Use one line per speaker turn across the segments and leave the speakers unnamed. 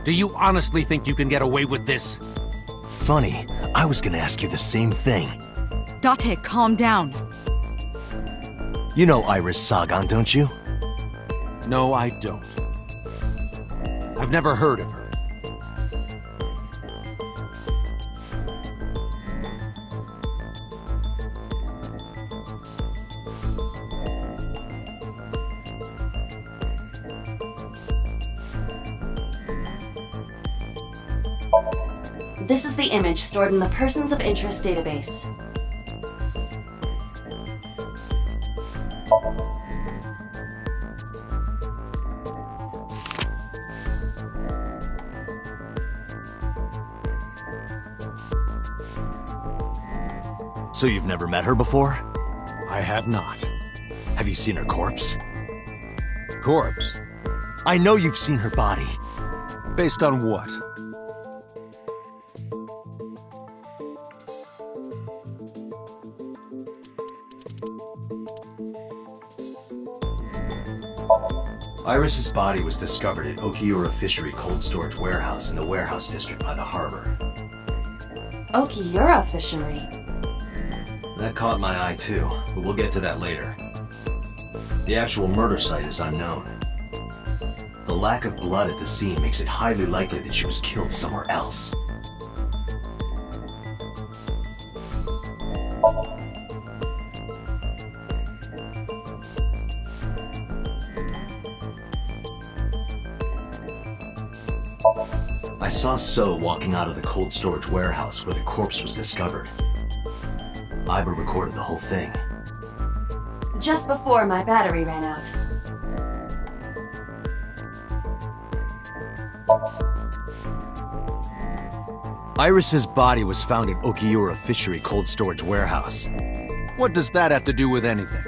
Do you honestly think you can get away with this?
Funny, I was gonna ask you the same thing.
Date, calm down.
You know Iris Sagan, don't you?
No, I don't. I've never heard of her.
This is the image stored in the Persons of Interest database.
So you've never met her before?
I have not.
Have you seen her corpse?
Corpse?
I know you've seen her body.
Based on what?
Iris's body was discovered at Okiura Fishery Cold Storage Warehouse in the Warehouse District by the harbor.
Okiura Fishery?
That caught my eye too, but we'll get to that later. The actual murder site is unknown. The lack of blood at the scene makes it highly likely that she was killed somewhere else. I saw So walking out of the cold storage warehouse where the corpse was discovered. Iva recorded the whole thing.
Just before my battery ran out.
Iris's body was found at Okiura Fishery Cold Storage Warehouse.
What does that have to do with anything?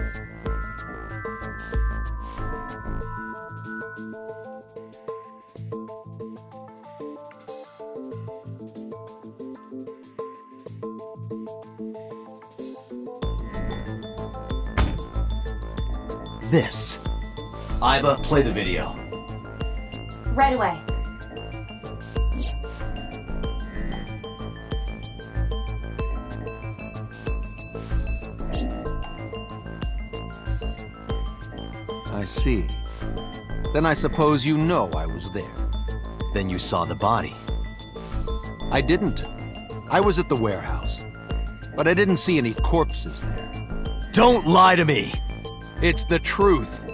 This. Iva, play the video.
Right away.
I see. Then I suppose you know I was there.
Then you saw the body.
I didn't. I was at the warehouse. But I didn't see any corpses there.
Don't lie to me!
It's the truth.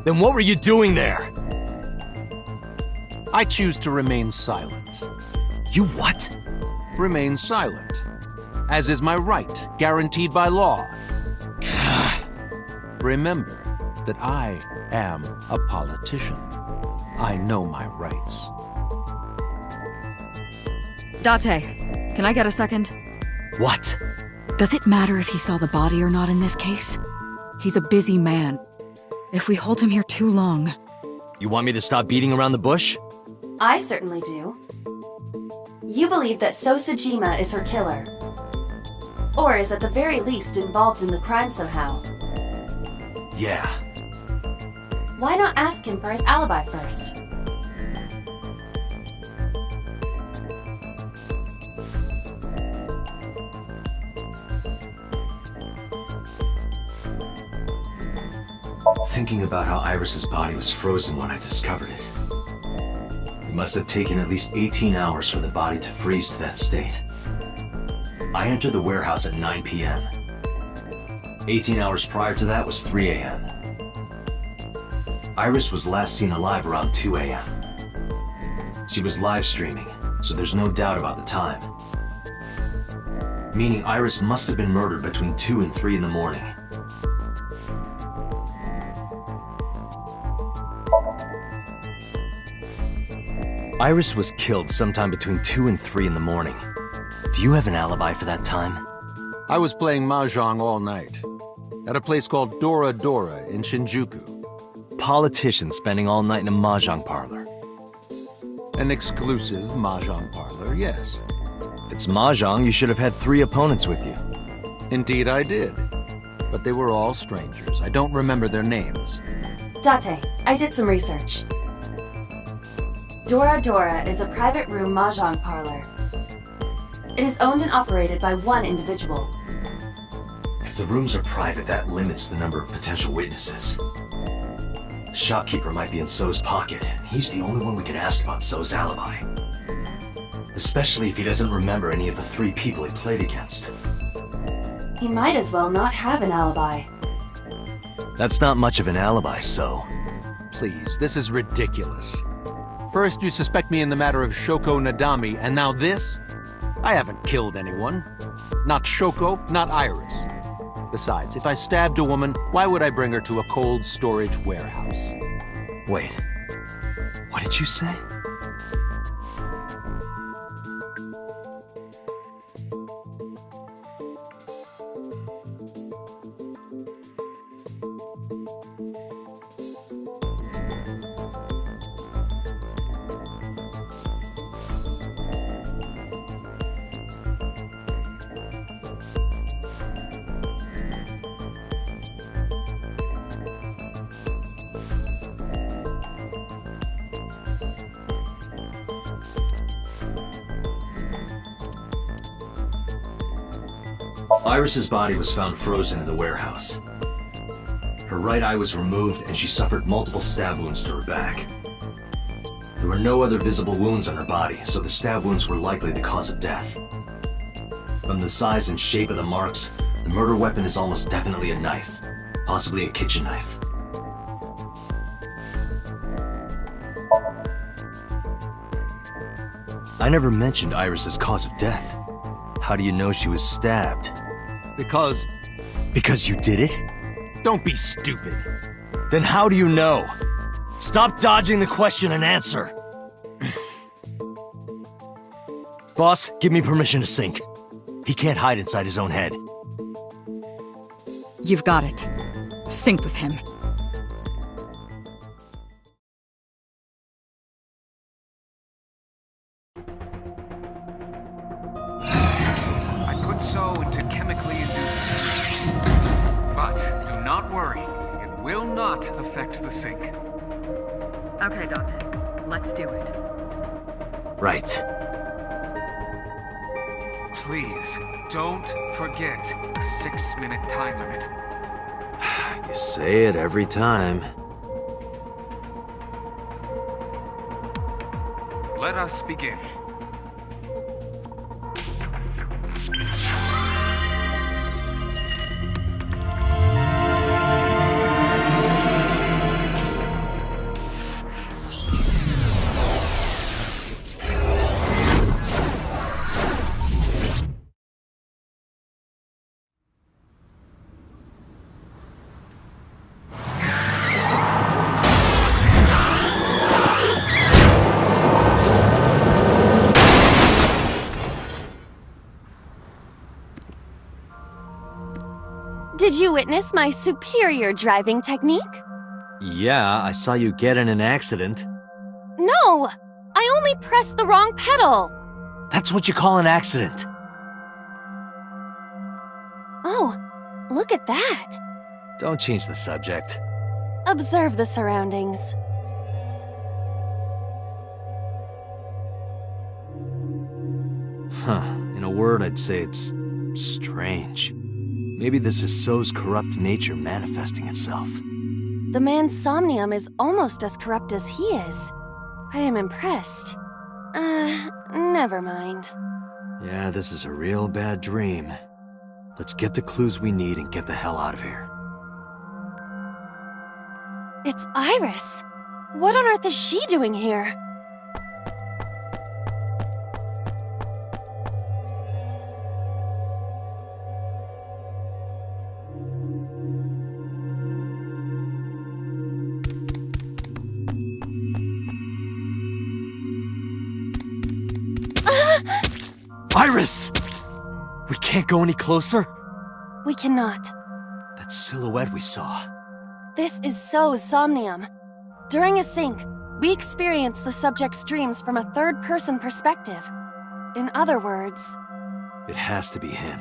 Then what were you doing there?
I choose to remain silent.
You what?
Remain silent. As is my right, guaranteed by law. Remember that I am a politician. I know my rights.
Date, can I get a second?
What?
Does it matter if he saw the body or not in this case? He's a busy man. If we hold him here too long...
You want me to stop beating around the bush?
I certainly do. You believe that So Sajima is her killer. Or is at the very least involved in the crime somehow.
Yeah.
Why not ask him for his alibi first?
Thinking about how Iris's body was frozen when I discovered it. It must have taken at least 18 hours for the body to freeze to that state. I entered the warehouse at 9 p.m. 18 hours prior to that was 3 a.m. Iris was last seen alive around 2 a.m. She was live streaming, so there's no doubt about the time. Meaning Iris must have been murdered between 2 and 3 in the morning. Iris was killed sometime between 2 and 3 in the morning. Do you have an alibi for that time?
I was playing Mahjong all night. At a place called Dora Dora in Shinjuku.
Politician spending all night in a Mahjong parlor.
An exclusive Mahjong parlor, yes.
If it's Mahjong, you should have had 3 opponents with you.
Indeed I did. but they were all strangers. I don't remember their names.
Date, I did some research. Dora Dora is a private room mahjong parlor. It is owned and operated by one individual.
If the rooms are private, that limits the number of potential witnesses. The shopkeeper might be in So's pocket. He's the only one we can ask about So's alibi. Especially if he doesn't remember any of the 3 people he played against.
He might as well not have an alibi.
That's not much of an alibi, So.
Please, this is ridiculous. First you suspect me in the matter of Shoko Nadami, and now this? I haven't killed anyone. Not Shoko, not Iris. Besides, if I stabbed a woman, why would I bring her to a cold storage warehouse?
Wait. What did you say? Iris's body was found frozen in the warehouse. Her right eye was removed and she suffered multiple stab wounds to her back. There were no other visible wounds on her body, so the stab wounds were likely the cause of death. From the size and shape of the marks, the murder weapon is almost definitely a knife, possibly a kitchen knife. I never mentioned Iris's cause of death. How do you know she was stabbed?
Because
Because you did it?
don't be stupid.
Then how do you know? Stop dodging the question and answer. Boss, give me permission to sink. He can't hide inside his own head.
You've got it. Sync with him.
I put So into chemically induced state. But do not worry, it will not affect the sink.
Okay, Dante. Let's do it.
Right.
Please, don't forget the 6-minute time limit.
You say it every time.
Let us begin.
Did you witness my superior driving technique?
Yeah, I saw you get in an accident.
No! I only pressed the wrong pedal!
That's what you call an accident.
Oh, look at that!
Don't change the subject.
Observe the surroundings.
Huh. In a word, I'd say it's strange. Maybe this is So's corrupt nature manifesting itself.
The man's Somnium is almost as corrupt as he is. I am impressed. Never mind.
Yeah, this is a real bad dream. Let's get the clues we need and get the hell out of here.
It's Iris. What on earth is she doing here?
Iris! We can't go any closer?
We cannot.
That silhouette we saw.
This is So's Somnium. During a sync, we experience the subject's dreams from a third-person perspective. In other words,
It has to be him.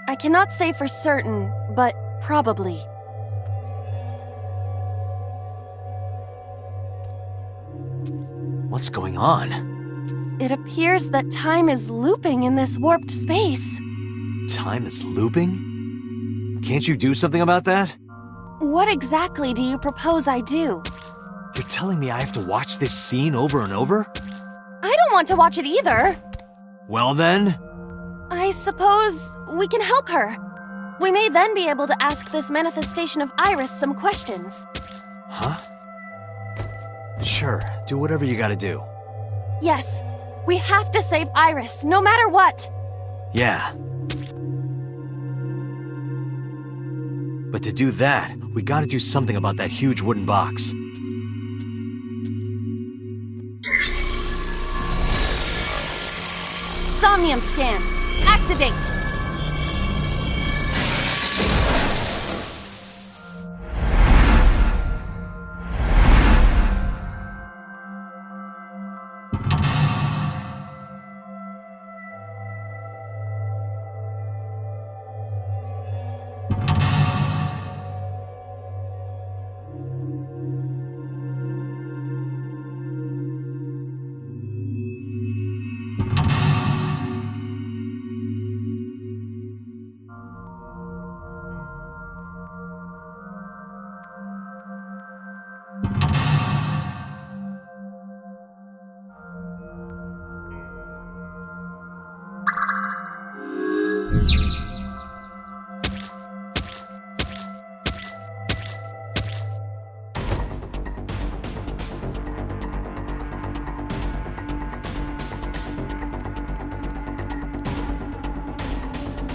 I cannot say for certain, but Probably.
What's going on?
It appears that time is looping in this warped space.
Time is looping? Can't you do something about that?
What exactly do you propose I do?
You're telling me I have to watch this scene over and over?
I don't want to watch it either.
Well then...
I suppose we can help her. We may then be able to ask this manifestation of Iris some questions.
Huh? Sure, do whatever you gotta do.
Yes, we have to save Iris, no matter what.
Yeah. But to do that, we gotta do something about that huge wooden box.
Somnium scan. Activate.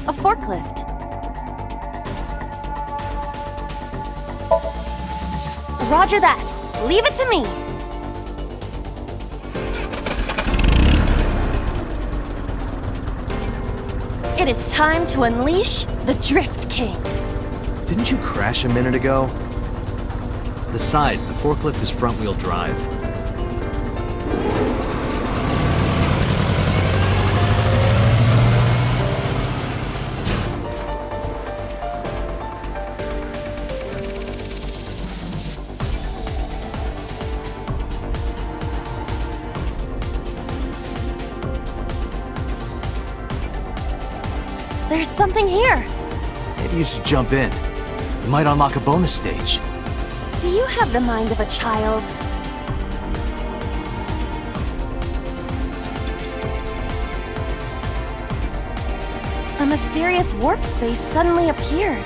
A forklift. Roger that. Leave it to me. It is time to unleash the Drift King.
Didn't you crash a minute ago? Besides, the forklift is front-wheel drive.
There's something here.
Maybe you should jump in. You might unlock a bonus stage.
Do you have the mind of a child? A mysterious warp space suddenly appeared.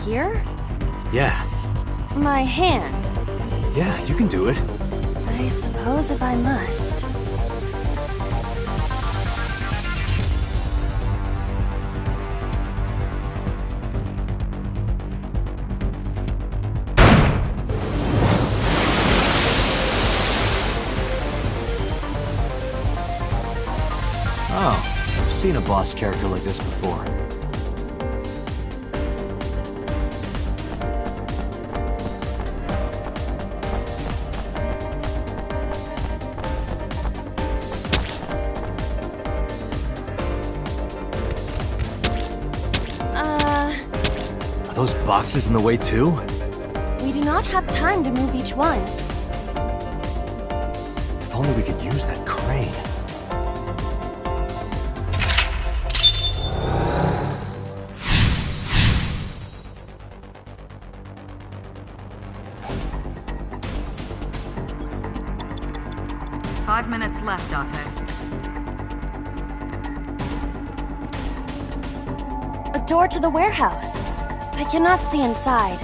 Here?
Yeah.
My hand.
Yeah, you can do it.
I suppose if I must.
Oh, I've seen a boss character like this before. Are those boxes in the way too?
We do not have time to move each one.
If only we could use that crane.
Five minutes left, Date.
A door to the warehouse. I cannot see inside.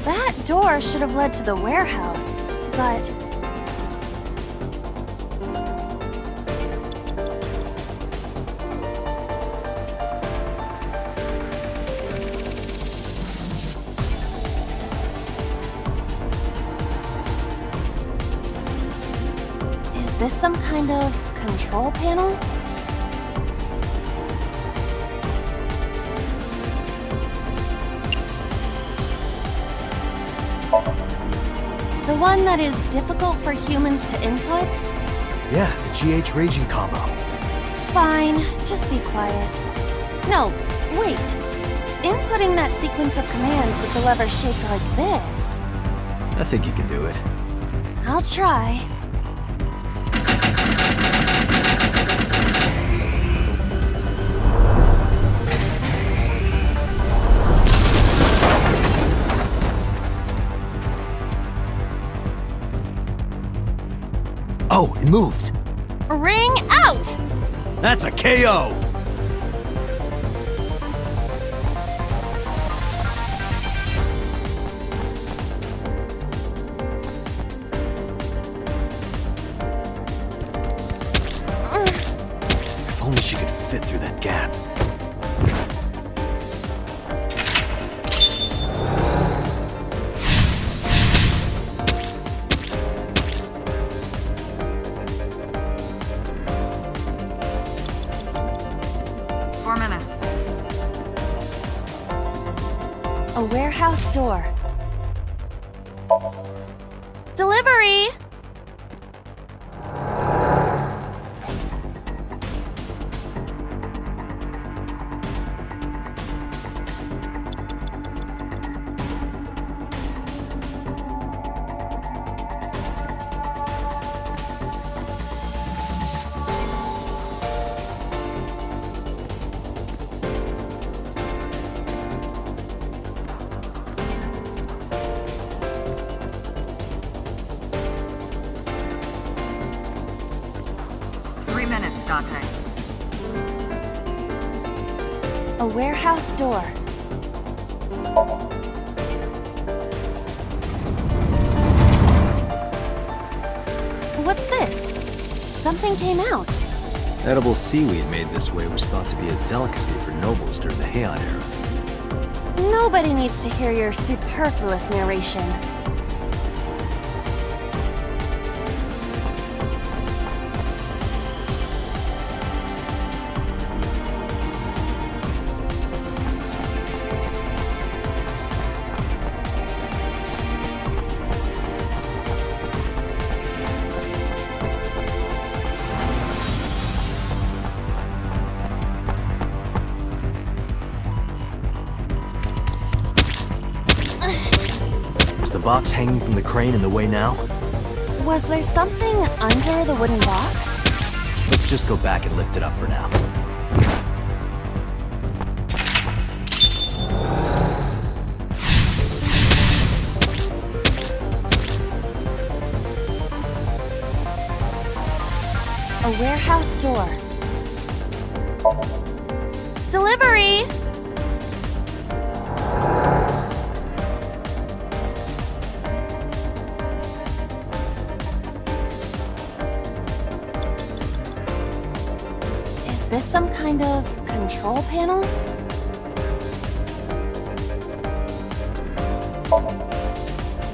That door should have led to the warehouse, but... this some kind of control panel? The one that is difficult for humans to input?
Yeah, the GH raging combo.
Fine, just be quiet. No, wait. Inputting that sequence of commands with the lever shaped like this?
I think you can do it.
I'll try.
Oh, it moved!
Ring out!
That's a KO! If only she could fit through that gap.
A warehouse door. Delivery!
Dante.
A warehouse door. What's this? Something came out.
Edible seaweed made this way was thought to be a delicacy for nobles during the Heian era.
Nobody needs to hear your superfluous narration.
Is the box hanging from the crane in the way now?
Was there something under the wooden box?
Let's just go back and lift it up for now.
A warehouse door. Delivery! Is this some kind of control panel?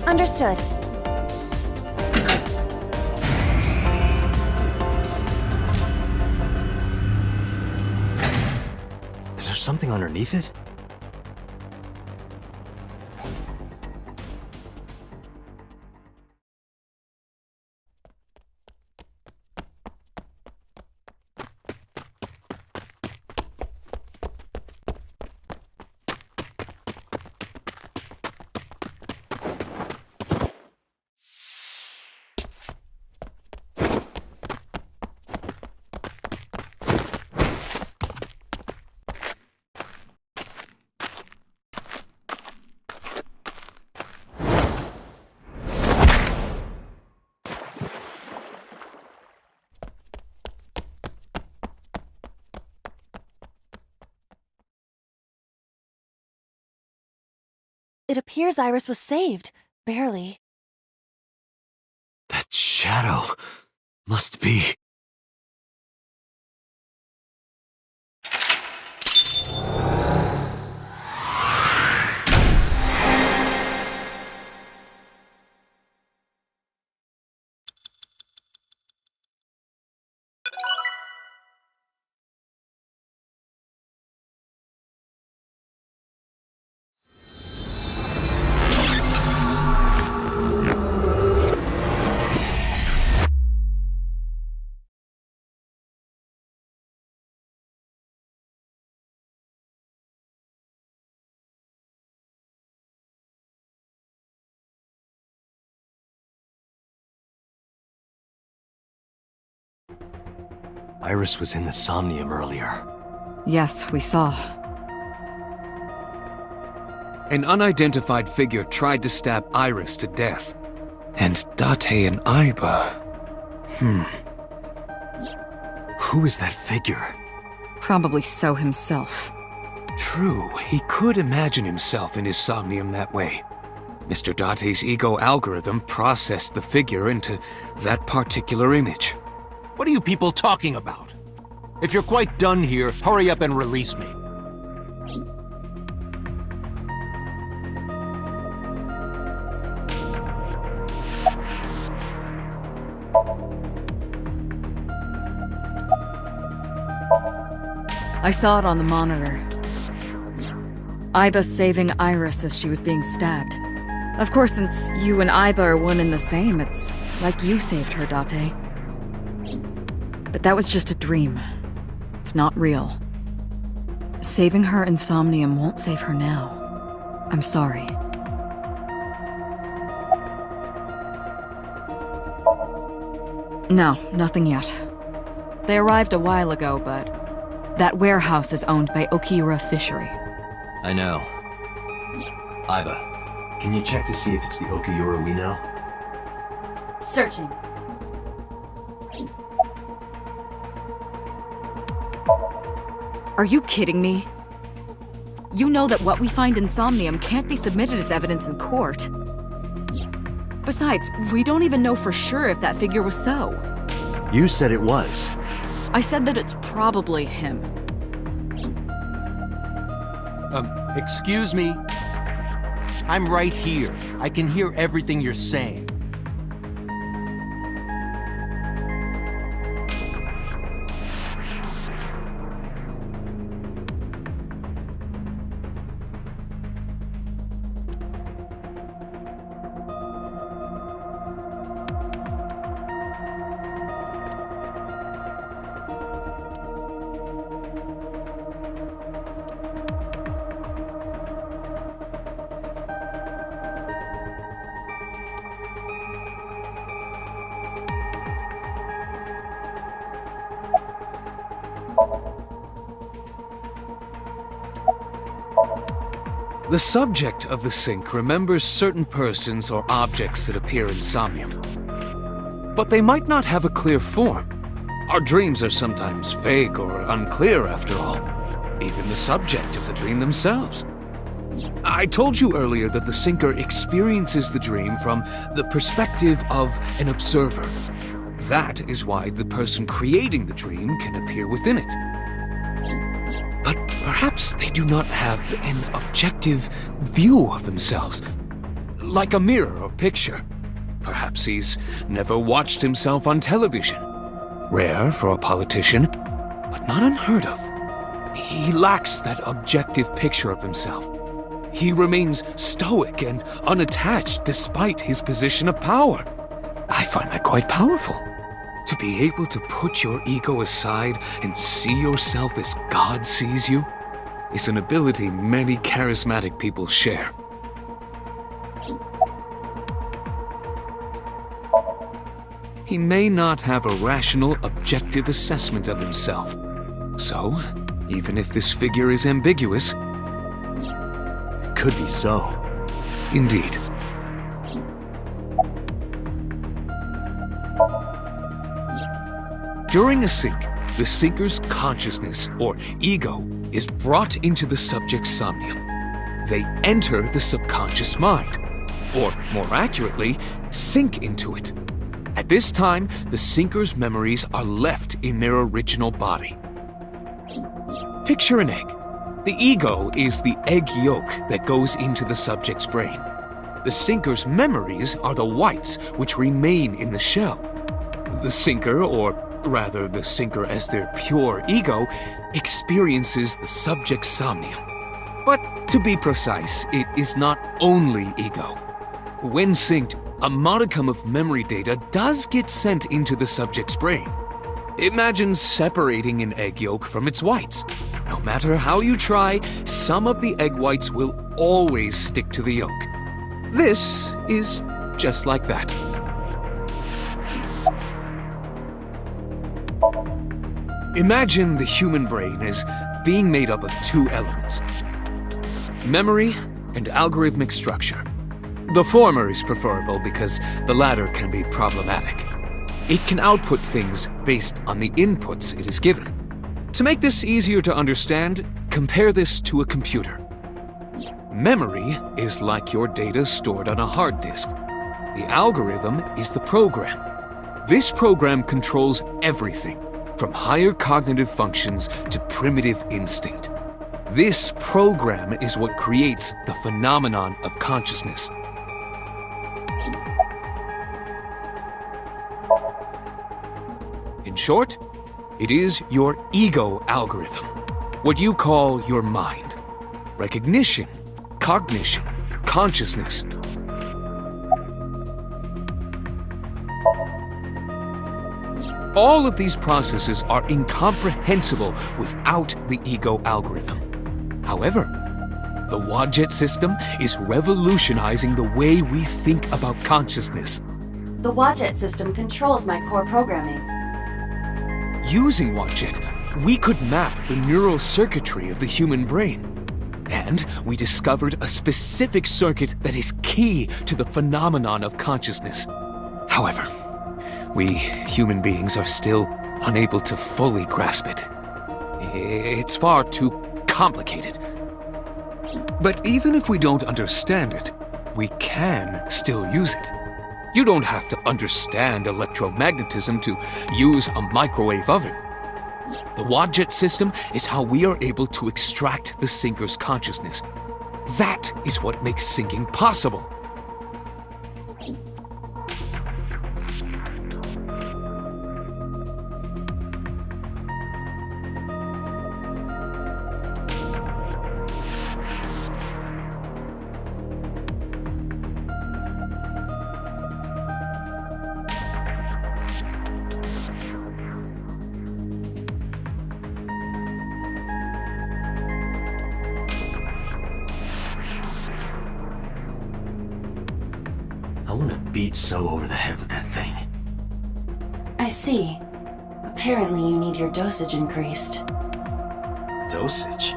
Understood.
Is there something underneath it?
It appears Iris was saved. Barely.
That shadow must be... Iris was in the Somnium earlier.
Yes, we saw.
An unidentified figure tried to stab Iris to death. And Date and Aiba...
Who is that figure?
Probably So himself.
True, he could imagine himself in his Somnium that way. Mr. Date's ego algorithm processed the figure into that particular image.
What are you people talking about? If you're quite done here, hurry up and release me.
I saw it on the monitor. Aiba saving Iris as she was being stabbed. Of course, since you and Aiba are one and the same, it's like you saved her, Date. But that was just a dream. It's not real. Saving her in Somnium won't save her now. I'm sorry. No, nothing yet. They arrived a while ago, but that warehouse is owned by Okiura Fishery.
I know. Aiba, can you check to see if it's the Okiura we know?
Searching.
Are you kidding me? You know that what we find in Somnium can't be submitted as evidence in court. Besides, we don't even know for sure if that figure was So.
You said it was.
I said that it's probably him.
Excuse me? I'm right here. I can hear everything you're saying.
The subject of the sync remembers certain persons or objects that appear in Somnium. But they might not have a clear form. Our dreams are sometimes vague or unclear, after all. Even the subject of the dream themselves. I told you earlier that the syncer experiences the dream from the perspective of an observer. That is why the person creating the dream can appear within it. But perhaps they do not have an objective view of themselves, like a mirror or picture. Perhaps he's never watched himself on television. Rare for a politician, but not unheard of. He lacks that objective picture of himself. He remains stoic and unattached despite his position of power. I find that quite powerful. To be able to put your ego aside and see yourself as God sees you is an ability many charismatic people share. He may not have a rational, objective assessment of himself. So, even if this figure is ambiguous,
It could be so.
indeed. During a sync, the syncer's consciousness, or ego, is brought into the subject's somnium. They enter the subconscious mind, or more accurately, sink into it. At this time, the syncer's memories are left in their original body. Picture an egg. The ego is the egg yolk that goes into the subject's brain. The syncer's memories are the whites which remain in the shell. The syncer, or rather the syncer as their pure ego, experiences the subject's somnium. But to be precise, it is not only ego. When synced, a modicum of memory data does get sent into the subject's brain. Imagine separating an egg yolk from its whites. No matter how you try, some of the egg whites will always stick to the yolk. This is just like that. Imagine the human brain as being made up of two elements: memory and algorithmic structure. The former is preferable because the latter can be problematic. It can output things based on the inputs it is given. To make this easier to understand, compare this to a computer. Memory is like your data stored on a hard disk. The algorithm is the program. This program controls everything, from higher cognitive functions to primitive instinct. This program is what creates the phenomenon of consciousness. In short, it is your ego algorithm, what you call your mind. Recognition, cognition, consciousness. All of these processes are incomprehensible without the ego algorithm. However, the Wadjet system is revolutionizing the way we think about consciousness.
The Wadjet system controls my core programming.
Using Wadjet, we could map the neural circuitry of the human brain. And we discovered a specific circuit that is key to the phenomenon of consciousness. However, we human beings are still unable to fully grasp it. It's far too complicated. But even if we don't understand it, we can still use it. You don't have to understand electromagnetism to use a microwave oven. The Wadjet system is how we are able to extract the sinker's consciousness. That is what makes sinking possible.
I want to beat So over the head with that thing.
I see. Apparently you need your dosage increased.
Dosage?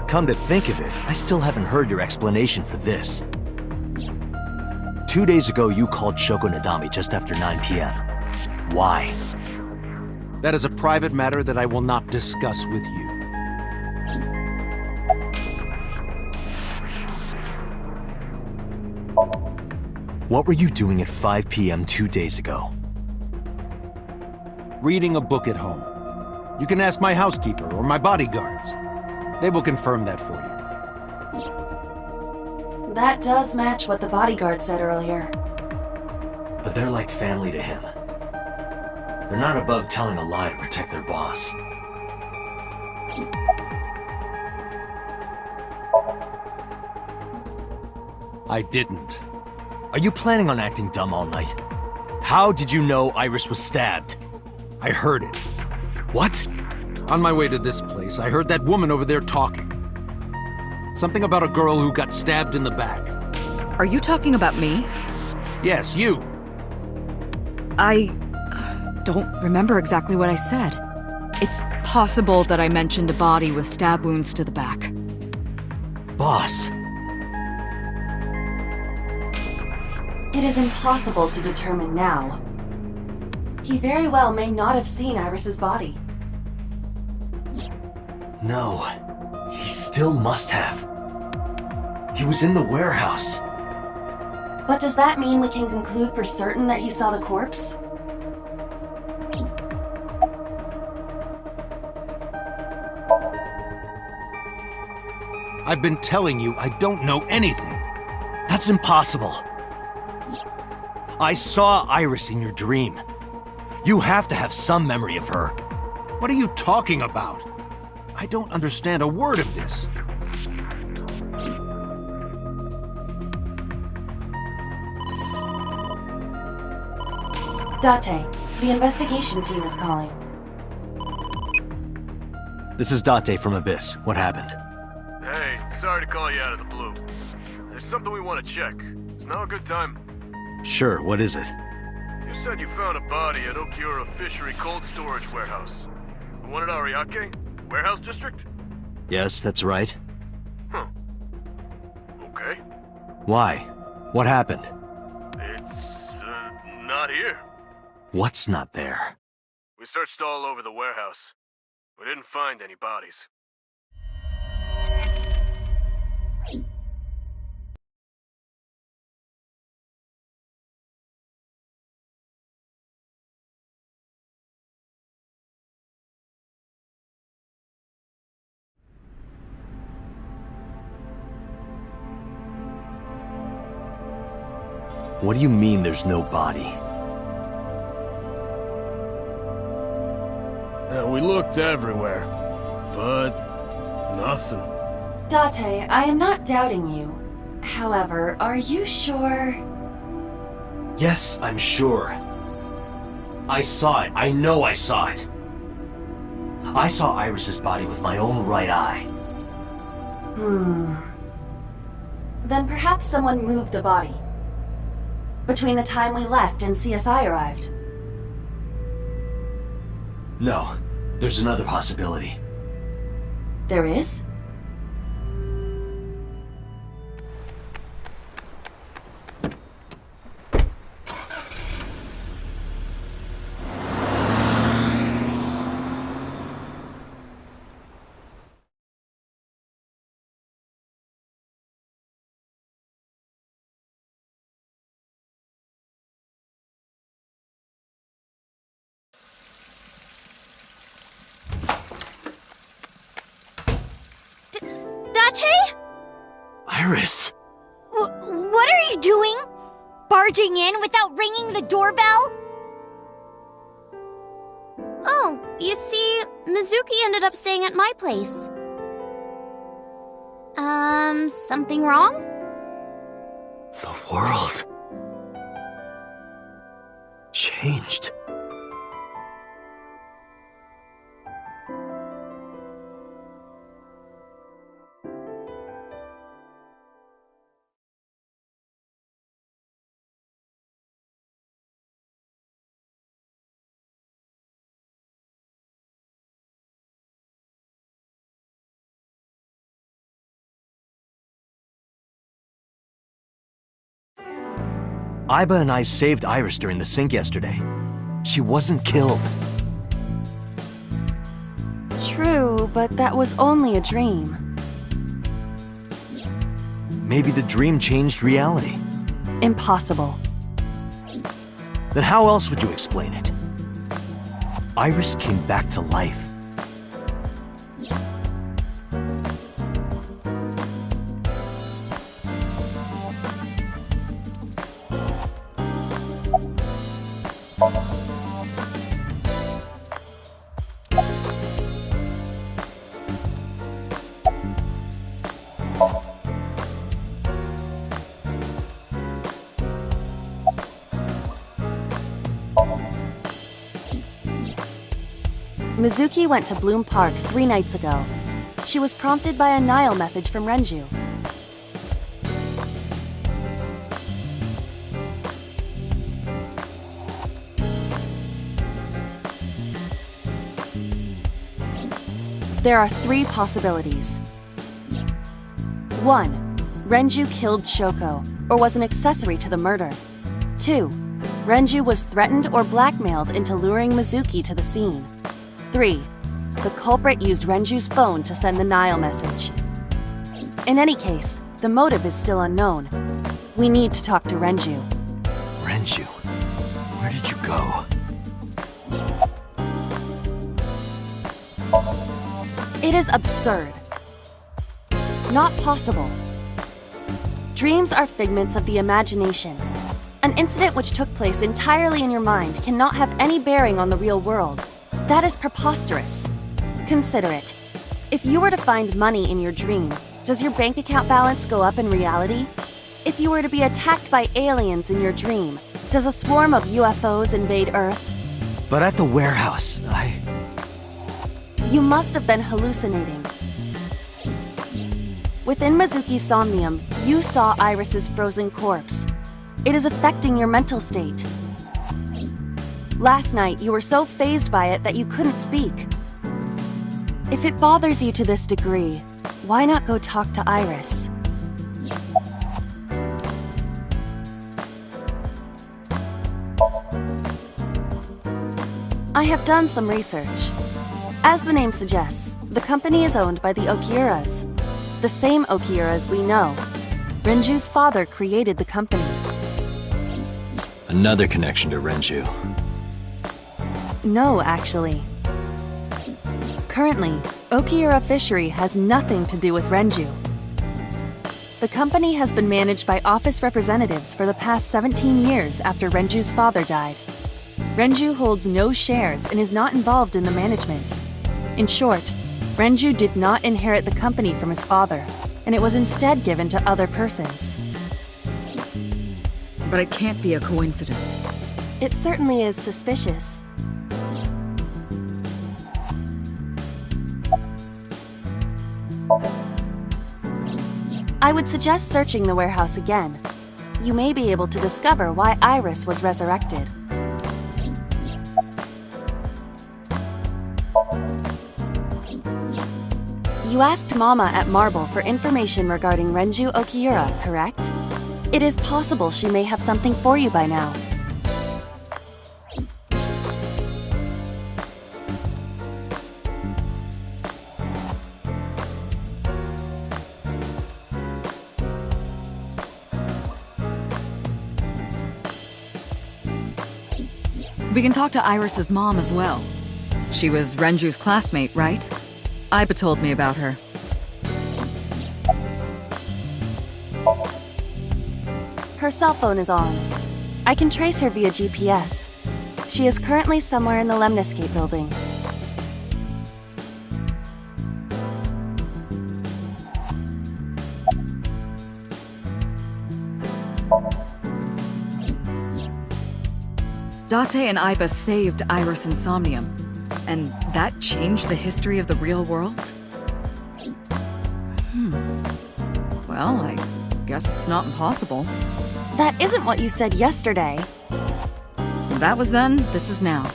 Come to think of it, I still haven't heard your explanation for this. 2 days ago, you called Shoko Nadami just after 9 p.m. Why?
That is a private matter that I will not discuss with you.
What were you doing at 5 p.m. 2 days ago?
Reading a book at home. You can ask my housekeeper or my bodyguards. They will confirm that for you.
That does match what the bodyguard said earlier.
But they're like family to him. They're not above telling a lie to protect their boss.
I didn't.
Are you planning on acting dumb all night? How did you know Iris was stabbed?
I heard it.
What?
On my way to this place, I heard that woman over there talking. Something about a girl who got stabbed in the back.
Are you talking about me?
Yes, you.
I don't remember exactly what I said. It's possible that I mentioned a body with stab wounds to the back.
Boss.
It is impossible to determine now. He very well may not have seen Iris's body.
No. He still must have. He was in the warehouse.
But does that mean we can conclude for certain that he saw the corpse?
I've been telling you I don't know anything.
That's impossible. I saw Iris in your dream. You have to have some memory of her.
What are you talking about? I don't understand a word of this.
Date, the investigation team is calling.
This is Date from Abyss. What happened?
Hey, sorry to call you out of the blue. There's something we want to check. Is now a good time?
Sure, what is it?
You said you found a body at Okiura Fishery Cold Storage Warehouse. The one at Ariake? Warehouse District?
Yes, that's right.
Huh. Okay.
Why? What happened?
It's, not here.
What's not there?
We searched all over the warehouse. We didn't find any bodies.
What do you mean there's no body?
We looked everywhere, but nothing.
Date, I am not doubting you. However, are you sure?
Yes, I'm sure. I saw it. I know I saw it. I saw Iris's body with my own right eye.
Then perhaps someone moved the body. Between the time we left and CSI arrived.
No, there's another possibility.
There is?
Date?
Iris!
What are you doing? Barging in without ringing the doorbell? Oh, you see, Mizuki ended up staying at my place. Something wrong?
The world changed. Iba and I saved Iris during the sink yesterday. She wasn't killed.
True, but that was only a dream.
Maybe the dream changed reality.
Impossible.
Then how else would you explain it? Iris came back to life.
Mizuki went to Bloom Park 3 nights ago. She was prompted by a Nile message from Renju. There are 3 possibilities. 1. Renju killed Shoko, or was an accessory to the murder. 2. Renju was threatened or blackmailed into luring Mizuki to the scene. 3. The culprit used Renju's phone to send the Nile message. In any case, the motive is still unknown. We need to talk to Renju.
Renju, where did you go?
It is absurd. Not possible. Dreams are figments of the imagination. An incident which took place entirely in your mind cannot have any bearing on the real world. That is preposterous. Consider it. If you were to find money in your dream, does your bank account balance go up in reality? If you were to be attacked by aliens in your dream, does a swarm of UFOs invade Earth?
But at the warehouse,
You must have been hallucinating. Within Mizuki's Somnium, you saw Iris's frozen corpse. It is affecting your mental state. Last night, you were so fazed by it that you couldn't speak. If it bothers you to this degree, why not go talk to Iris? I have done some research. As the name suggests, the company is owned by the Okiuras. The same Okiuras we know. Renju's father created the company.
another connection to Renju.
No, actually. Currently, Okiura Fishery has nothing to do with Renju. The company has been managed by office representatives for the past 17 years after Renju's father died. Renju holds no shares and is not involved in the management. In short, Renju did not inherit the company from his father, and it was instead given to other persons.
But it can't be a coincidence.
It certainly is suspicious. I would suggest searching the warehouse again. You may be able to discover why Iris was resurrected. You asked Mama at Marble for information regarding Renju Okiura, correct? It is possible she may have something for you by now.
We can talk to Iris's mom as well. She was Renju's classmate, right? Iba told me about her.
Her cell phone is on. I can trace her via GPS. She is currently somewhere in the Lemniscate building.
Date and Iba saved Iris and Somnium, and that changed the history of the real world? Well, I guess it's not impossible.
That isn't what you said yesterday.
That was then, this is now.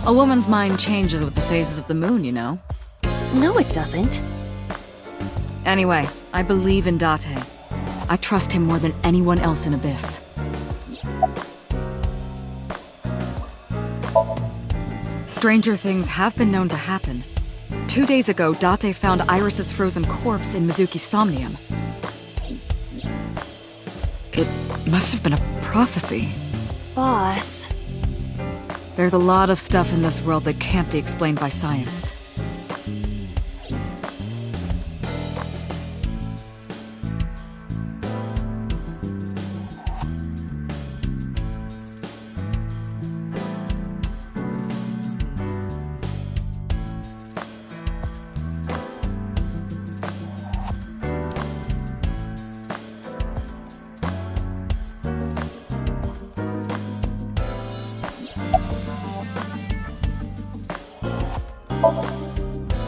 A woman's mind changes with the phases of the moon, you know?
No, it doesn't.
Anyway, I believe in Date. I trust him more than anyone else in Abyss. Stranger things have been known to happen. 2 days ago, Date found Iris's frozen corpse in Mizuki's Somnium. It must have been a prophecy.
Boss.
There's a lot of stuff in this world that can't be explained by science.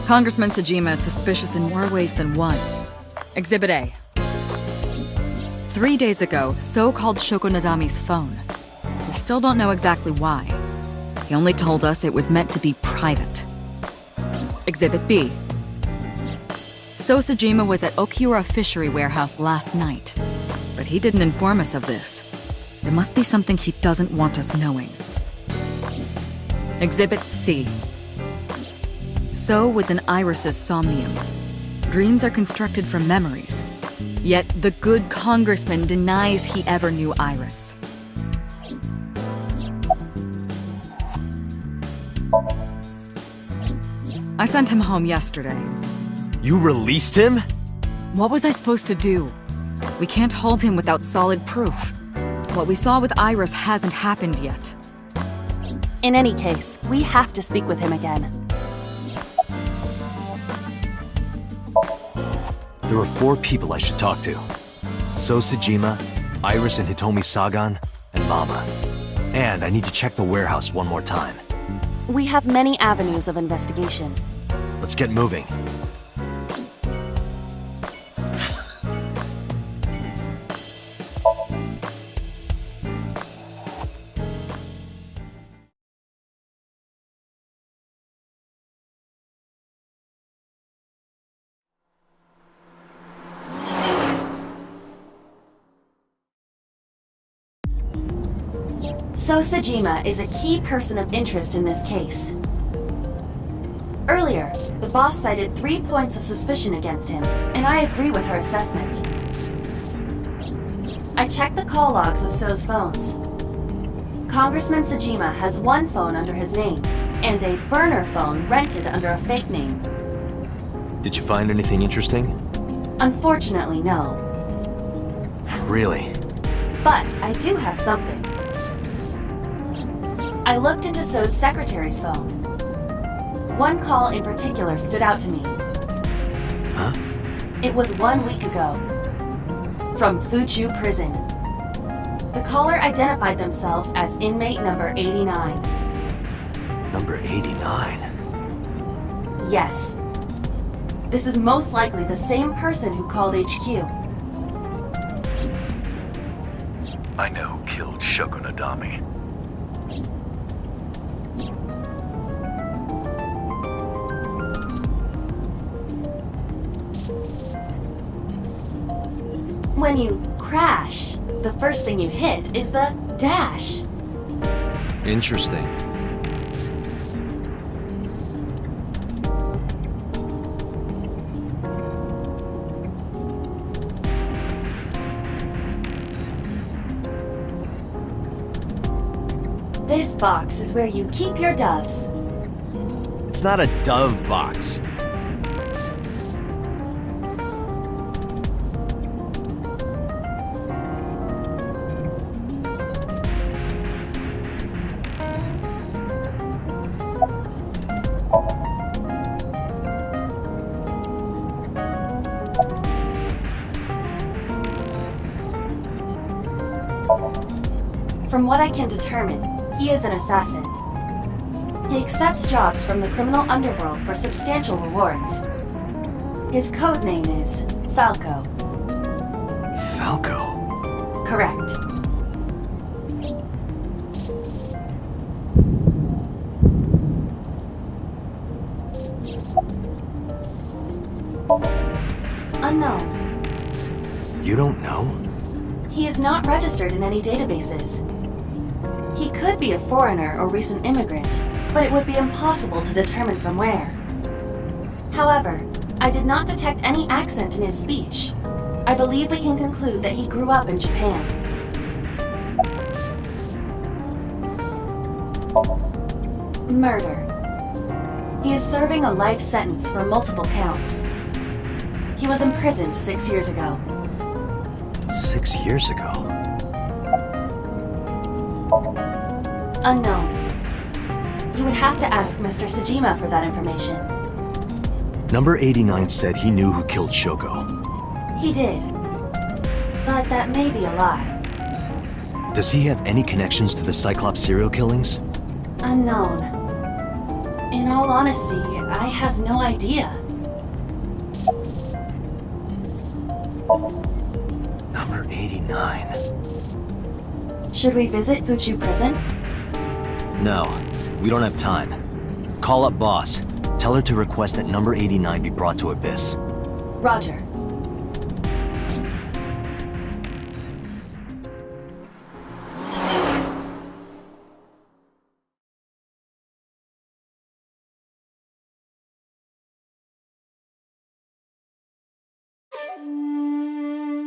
Congressman Sajima is suspicious in more ways than one. Exhibit A. 3 days ago, So called Shoko Nadami's phone. We still don't know exactly why. He only told us it was meant to be private. Exhibit B. So Sajima was at Okiura Fishery Warehouse last night, but he didn't inform us of this. There must be something he doesn't want us knowing. Exhibit C. So was in Iris's Somnium. Dreams are constructed from memories. Yet the good congressman denies he ever knew Iris. I sent him home yesterday.
You released him?
What was I supposed to do? We can't hold him without solid proof. What we saw with Iris hasn't happened yet.
In any case, we have to speak with him again.
There are 4 people I should talk to. So Sejima, Iris and Hitomi Sagan, and Mama. And I need to check the warehouse one more time.
We have many avenues of investigation.
Let's get moving.
So Sejima is a key person of interest in this case. Earlier, the boss cited 3 points of suspicion against him, and I agree with her assessment. I checked the call logs of So's phones. Congressman Sejima has 1 phone under his name, and a burner phone rented under a fake name.
Did you find anything interesting?
Unfortunately, no.
Really?
But I do have something. I looked into So's secretary's phone. 1 call in particular stood out to me.
Huh?
It was 1 week ago. From Fuchu Prison. The caller identified themselves as inmate number 89.
Number 89?
Yes. This is most likely the same person who called HQ.
I know who killed Shoko Nadami.
When you crash, the first thing you hit is the dash.
Interesting.
This box is where you keep your doves.
It's not a dove box.
From what I can determine, he is an assassin. He accepts jobs from the criminal underworld for substantial rewards. His code name is Falco.
Falco?
Correct. Unknown.
You don't know?
He is not registered in any databases. He could be a foreigner or recent immigrant, but it would be impossible to determine from where. However, I did not detect any accent in his speech. I believe we can conclude that he grew up in Japan. Murder. He is serving a life sentence for multiple counts. He was imprisoned 6 years ago.
6 years ago?
Unknown. You would have to ask Mr. Sejima for that information.
Number 89 said he knew who killed Shoko.
He did. But that may be a lie.
Does he have any connections to the Cyclops serial killings?
Unknown. In all honesty, I have no idea.
Number 89.
Should we visit Fuchu Prison?
No, we don't have time. Call up boss. Tell her to request that number 89 be brought to Abyss.
Roger.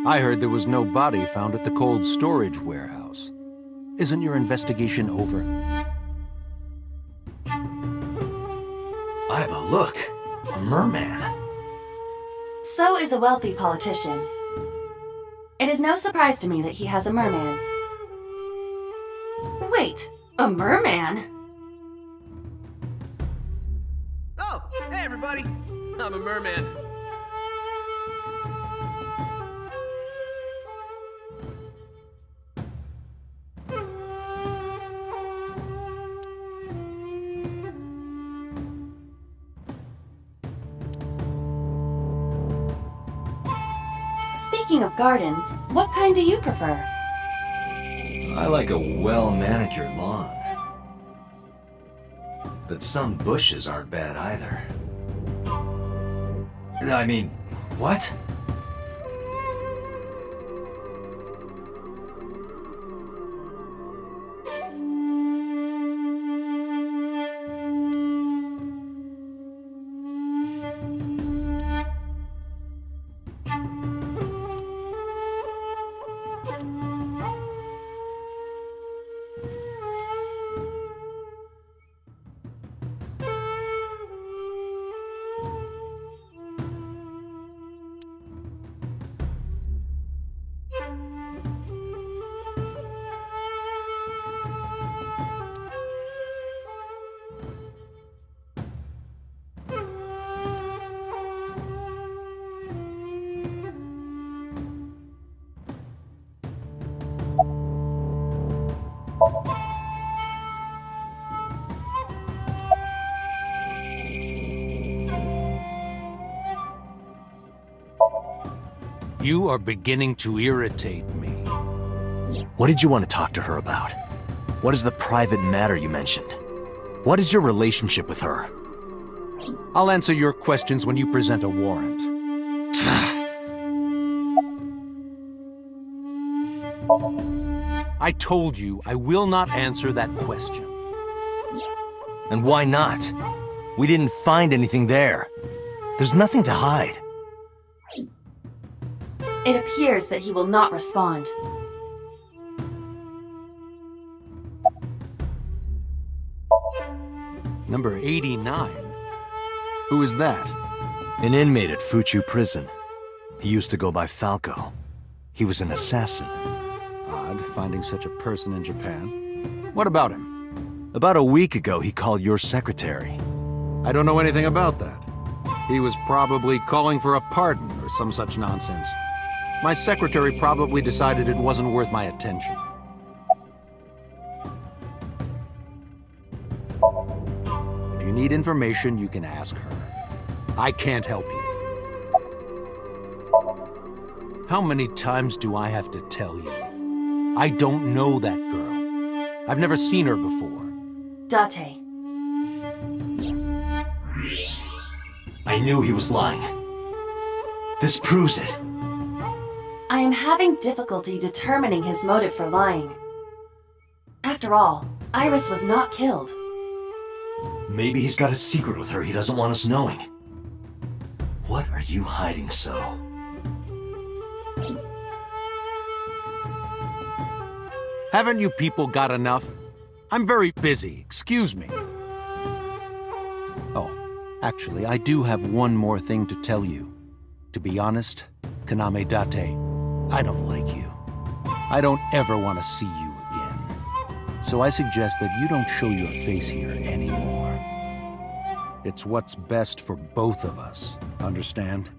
I heard there was no body found at the cold storage warehouse. Isn't your investigation over?
Iba, look! A merman!
So is a wealthy politician. It is no surprise to me that he has a merman. Wait, a merman?
Oh, hey everybody! I'm a merman.
Speaking of gardens, what kind do you prefer?
I like a well-manicured lawn. But some bushes aren't bad either. I mean, what?
You are beginning to irritate me.
What did you want to talk to her about? What is the private matter you mentioned? What is your relationship with her?
I'll answer your questions when you present a warrant. I told you I will not answer that question.
And why not? We didn't find anything there. There's nothing to hide.
It appears that he will not respond.
Number 89? Who is that?
An inmate at Fuchu prison. He used to go by Falco. He was an assassin.
Odd, finding such a person in Japan. What about him?
About a week ago, he called your secretary.
I don't know anything about that. He was probably calling for a pardon or some such nonsense. My secretary probably decided it wasn't worth my attention. If you need information, you can ask her. I can't help you. How many times do I have to tell you? I don't know that girl. I've never seen her before.
Date.
I knew he was lying. This proves it.
I am having difficulty determining his motive for lying. After all, Iris was not killed.
Maybe he's got a secret with her he doesn't want us knowing. What are you hiding so?
Haven't you people got enough? I'm very busy, excuse me. Oh, actually, I do have one more thing to tell you. To be honest, Kaname Date, I don't like you. I don't ever want to see you again. So I suggest that you don't show your face here anymore. It's what's best for both of us, understand?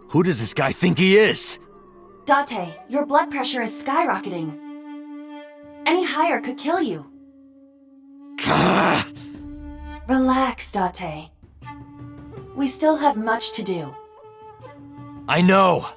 Who does this guy think he is?
Date, your blood pressure is skyrocketing. Any higher could kill you. Relax, Date. We still have much to do.
I know.